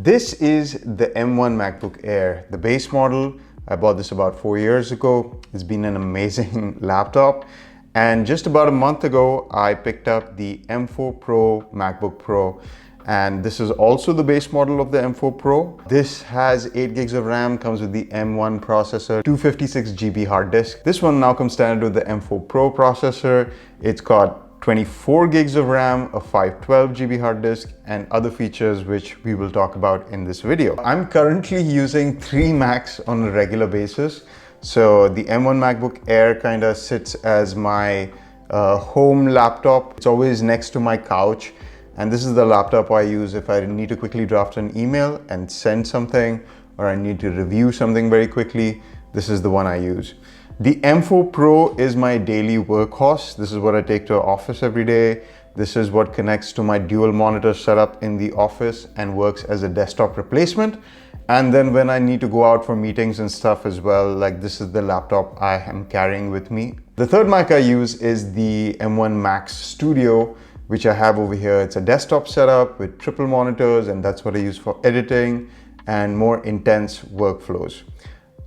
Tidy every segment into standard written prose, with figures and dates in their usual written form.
This is the M1 MacBook Air, the base model. I bought this about 4 years ago. It's been an amazing laptop. And just about a month ago, I picked up the M4 Pro MacBook Pro. And this is also the base model of the M4 Pro. This has 8 gigs of RAM, comes with the M1 processor, 256 GB hard disk. This one now comes standard with the M4 Pro processor. It's got 24 gigs of RAM, a 512 GB hard disk, and other features which we will talk about in this video. I'm currently using 3 Macs on a regular basis. So the M1 MacBook Air kind of sits as my home laptop. It's always next to my couch. And this is the laptop I use if I need to quickly draft an email and send something, or I need to review something very quickly. This is the one I use. The M4 Pro is my daily workhorse. This is what I take to office every day. This is what connects to my dual monitor setup in the office and works as a desktop replacement. And then when I need to go out for meetings and stuff as well, like this is the laptop I am carrying with me. The third Mac I use is the M1 Max Studio, which I have over here. It's a desktop setup with triple monitors, and that's what I use for editing and more intense workflows.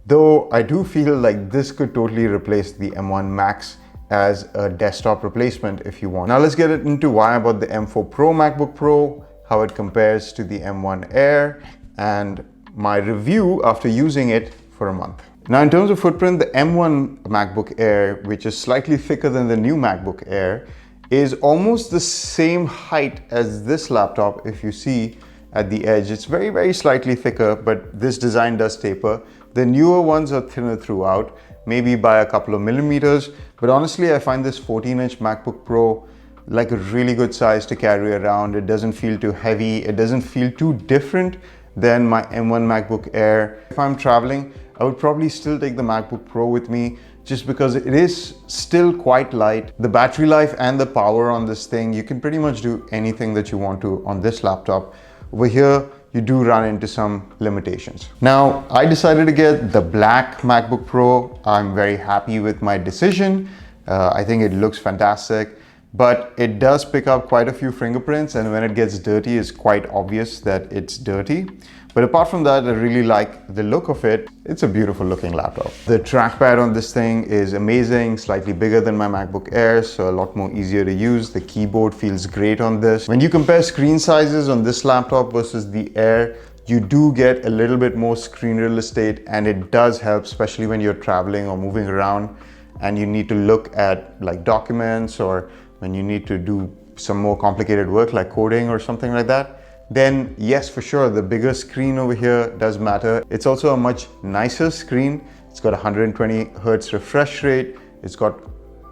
Though I do feel like this could totally replace the M1 Max as a desktop replacement if you want. Now let's get into why I bought the M4 Pro MacBook Pro, how it compares to the M1 Air, and my review after using it for a month. Now in terms of footprint, the M1 MacBook Air, which is slightly thicker than the new MacBook Air, is almost the same height as this laptop. If you see at the edge, it's very, very slightly thicker, but this design does taper. The newer ones are thinner throughout, maybe by a couple of millimeters. But honestly, I find this 14-inch MacBook Pro like a really good size to carry around. It doesn't feel too heavy. It doesn't feel too different than my M1 MacBook Air. If I'm traveling, I would probably still take the MacBook Pro with me just because it is still quite light. The battery life and the power on this thing, you can pretty much do anything that you want to on this laptop. Over here, you do run into some limitations. Now, I decided to get the black MacBook Pro. I'm very happy with my decision. I think it looks fantastic, but it does pick up quite a few fingerprints, and when it gets dirty, it's quite obvious that it's dirty. But apart from that, I really like the look of it. It's a beautiful looking laptop. The trackpad on this thing is amazing, slightly bigger than my MacBook Air, so a lot more easier to use. The keyboard feels great on this. When you compare screen sizes on this laptop versus the Air, you do get a little bit more screen real estate, and it does help, especially when you're traveling or moving around and you need to look at like documents, or when you need to do some more complicated work like coding or something like that. Then yes, for sure, the bigger screen over here does matter. It's also a much nicer screen. It's got 120 Hertz refresh rate. It's got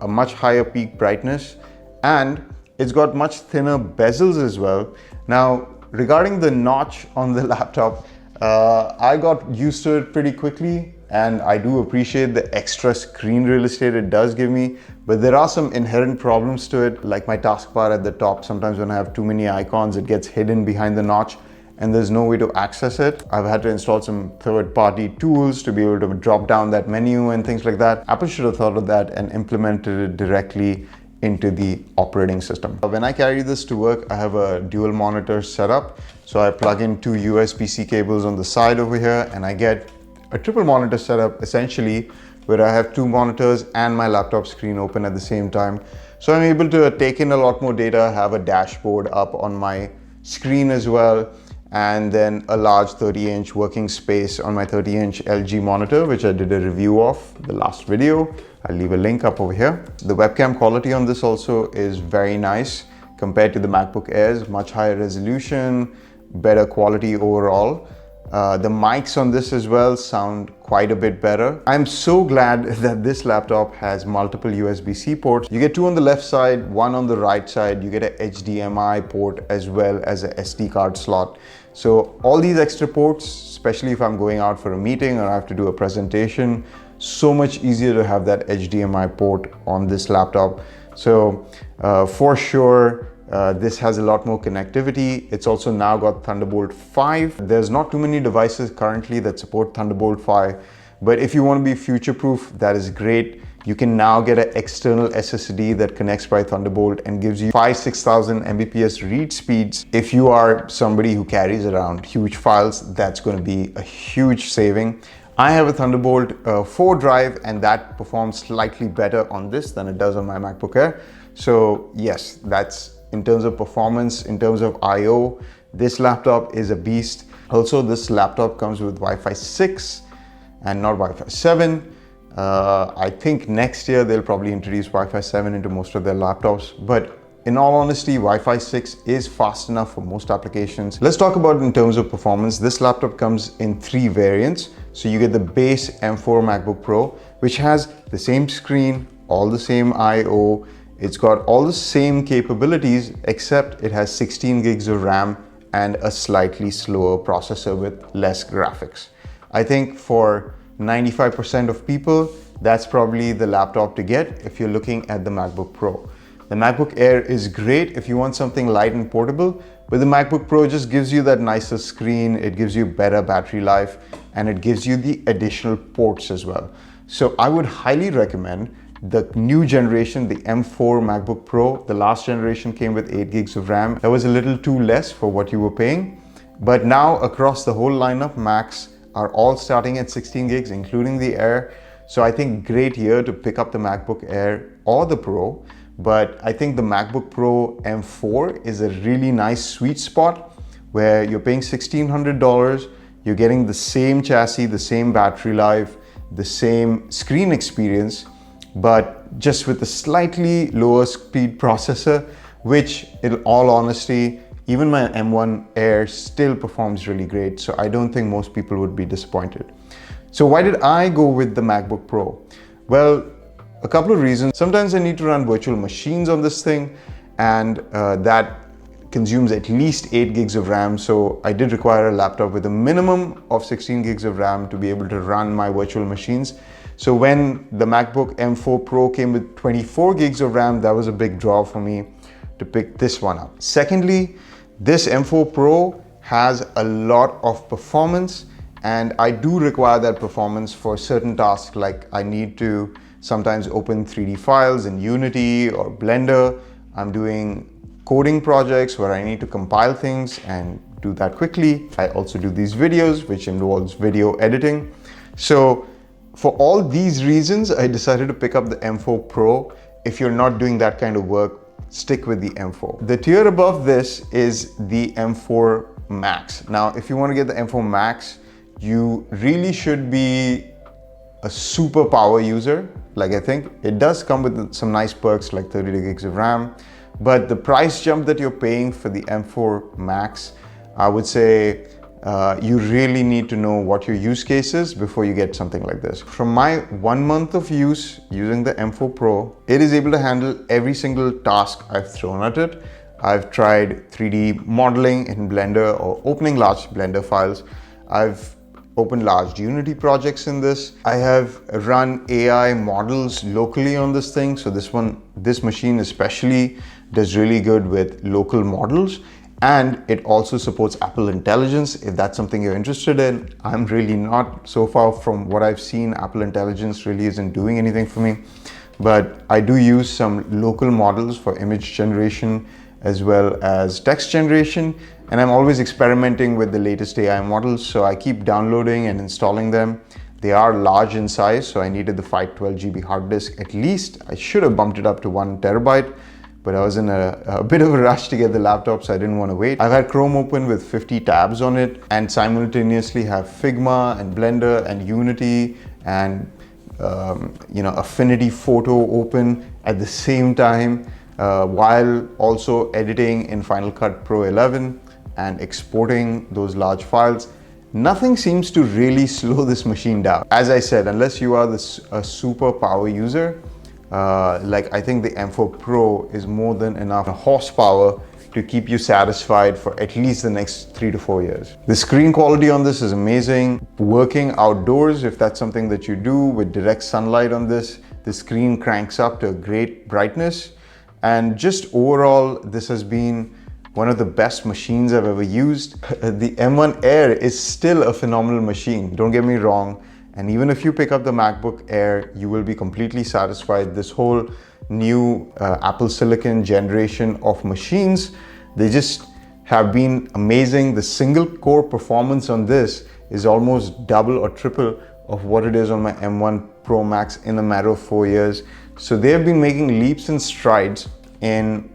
a much higher peak brightness, and it's got much thinner bezels as well. Now, regarding the notch on the laptop, I got used to it pretty quickly, and I do appreciate the extra screen real estate it does give me, but there are some inherent problems to it, like my taskbar at the top. Sometimes when I have too many icons, it gets hidden behind the notch and there's no way to access it. I've had to install some third-party tools to be able to drop down that menu and things like that. Apple should have thought of that and implemented it directly into the operating system. When I carry this to work, I have a dual monitor setup. So I plug in 2 USB-C cables on the side over here, and I get a triple monitor setup essentially, where I have 2 monitors and my laptop screen open at the same time. So I'm able to take in a lot more data, have a dashboard up on my screen as well, and then a large 30-inch working space on my 30-inch LG monitor, which I did a review of the last video. I'll leave a link up over here. The webcam quality on this also is very nice compared to the MacBook Airs, much higher resolution, better quality overall. The mics on this as well sound quite a bit better. I'm so glad that this laptop has multiple USB-C ports. You get 2 on the left side, 1 on the right side. You get a HDMI port as well as a SD card slot. So all these extra ports, especially if I'm going out for a meeting or I have to do a presentation, so much easier to have that HDMI port on this laptop. So for sure, this has a lot more connectivity. It's also now got Thunderbolt 5. There's not too many devices currently that support Thunderbolt 5, but if you want to be future-proof, that is great. You can now get an external SSD that connects by Thunderbolt and gives you 5,000-6,000 Mbps read speeds. If you are somebody who carries around huge files, that's going to be a huge saving. I have a Thunderbolt 4 drive, and that performs slightly better on this than it does on my MacBook Air. So yes, that's in terms of performance, in terms of I/O, this laptop is a beast. Also, this laptop comes with Wi-Fi 6 and not Wi-Fi 7. I think next year they'll probably introduce Wi-Fi 7 into most of their laptops, but in all honesty, Wi-Fi 6 is fast enough for most applications. Let's talk about it in terms of performance. This laptop comes in 3 variants. So you get the base M4 MacBook Pro, which has the same screen, all the same I/O. It's got all the same capabilities, except it has 16 gigs of RAM and a slightly slower processor with less graphics. I think for 95% of people, that's probably the laptop to get if you're looking at the MacBook Pro. The MacBook Air is great if you want something light and portable, but the MacBook Pro just gives you that nicer screen, it gives you better battery life, and it gives you the additional ports as well. So I would highly recommend the new generation, the M4 MacBook Pro. The last generation came with 8 gigs of RAM. That was a little too less for what you were paying. But now across the whole lineup, Macs are all starting at 16 gigs, including the Air. So I think great year to pick up the MacBook Air or the Pro. But I think the MacBook Pro M4 is a really nice sweet spot where you're paying $1,600, you're getting the same chassis, the same battery life, the same screen experience, but just with a slightly lower speed processor, which in all honesty, even my M1 Air still performs really great. So I don't think most people would be disappointed. So why did I go with the MacBook Pro? Well, a couple of reasons. Sometimes I need to run virtual machines on this thing, and that consumes at least 8 gigs of RAM. So I did require a laptop with a minimum of 16 gigs of RAM to be able to run my virtual machines. So when the MacBook M4 Pro came with 24 gigs of RAM, that was a big draw for me to pick this one up. Secondly, this M4 Pro has a lot of performance, and I do require that performance for certain tasks, like I need to sometimes open 3D files in Unity or Blender. I'm doing coding projects where I need to compile things and do that quickly. I also do these videos, which involves video editing. So for all these reasons, I decided to pick up the M4 Pro. If you're not doing that kind of work, stick with the M4. The tier above this is the M4 Max. Now, if you want to get the M4 Max, you really should be a super power user. Like, I think it does come with some nice perks like 32 gigs of RAM, but the price jump that you're paying for the M4 Max, I would say you really need to know what your use case is before you get something like this. From my 1 month of use using the M4 Pro, it is able to handle every single task I've thrown at it. I've tried 3D modeling in Blender or opening large Blender files. I've opened large Unity projects in this. I have run AI models locally on this thing. So this machine especially does really good with local models. And it also supports Apple Intelligence, if that's something you're interested in. I'm really not. So far from what I've seen, Apple Intelligence really isn't doing anything for me. But I do use some local models for image generation as well as text generation. And I'm always experimenting with the latest AI models. So I keep downloading and installing them. They are large in size, so I needed the 512 GB hard disk at least. I should have bumped it up to 1 terabyte. But I was in a bit of a rush to get the laptop, so I didn't want to wait. I've had Chrome open with 50 tabs on it and simultaneously have Figma and Blender and Unity and Affinity Photo open at the same time while also editing in Final Cut Pro 11 and exporting those large files. Nothing seems to really slow this machine down. As I said, unless you are a super power user, I think the M4 Pro is more than enough horsepower to keep you satisfied for at least the next 3 to 4 years. The screen quality on this is amazing. Working outdoors, if that's something that you do with direct sunlight on this, the screen cranks up to a great brightness. And just overall, this has been one of the best machines I've ever used. The M1 Air is still a phenomenal machine, don't get me wrong. And even if you pick up the MacBook Air, you will be completely satisfied. This whole new Apple Silicon generation of machines, they just have been amazing. The single core performance on this is almost double or triple of what it is on my M1 Pro Max in a matter of 4 years. So they have been making leaps and strides in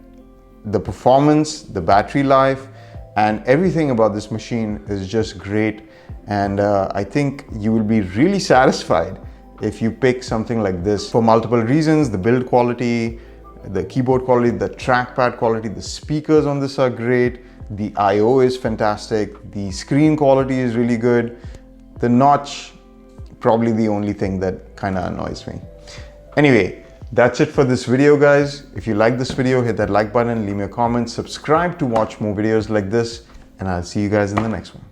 the performance, the battery life, and everything about this machine is just great. And I think you will be really satisfied if you pick something like this for multiple reasons. The build quality, the keyboard quality, the trackpad quality, the speakers on this are great. The I/O is fantastic. The screen quality is really good. The notch, probably the only thing that kind of annoys me. Anyway, that's it for this video, guys. If you like this video, hit that like button, leave me a comment, subscribe to watch more videos like this, and I'll see you guys in the next one.